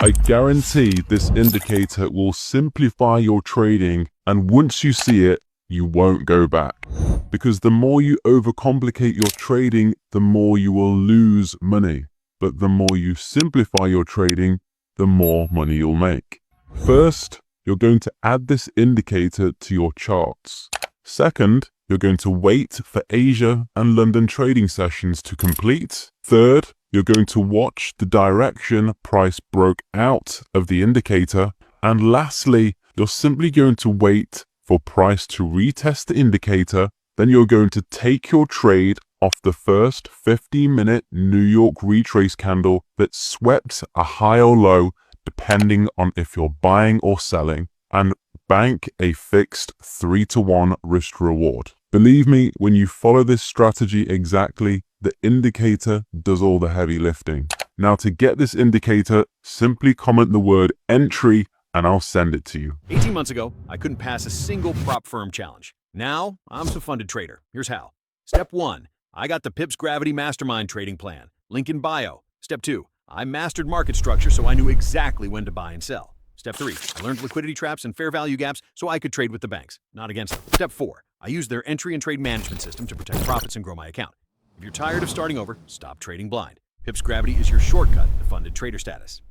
I guarantee this indicator will simplify your trading, and once you see it, you won't go back. Because the more you overcomplicate your trading, the more you will lose money. But the more you simplify your trading, the more money you'll make. First, you're going to add this indicator to your charts. Second, you're going to wait for Asia and London trading sessions to complete. Third, you're going to watch the direction price broke out of the indicator. And lastly, you're simply going to wait for price to retest the indicator. Then you're going to take your trade off the first 15-minute New York retrace candle that swept a high or low, depending on if you're buying or selling, and bank a fixed 3-to-1 risk reward. Believe me, when you follow this strategy exactly, the indicator does all the heavy lifting. Now, to get this indicator, simply comment the word entry and I'll send it to you. 18 months ago, I couldn't pass a single prop firm challenge. Now, I'm a funded trader. Here's how. Step 1, I got the Pips Gravity Mastermind trading plan. Link in bio. Step 2, I mastered market structure so I knew exactly when to buy and sell. Step 3, I learned liquidity traps and fair value gaps so I could trade with the banks, not against them. Step 4, I used their entry and trade management system to protect profits and grow my account. If you're tired of starting over, stop trading blind. Pips Gravity is your shortcut to funded trader status.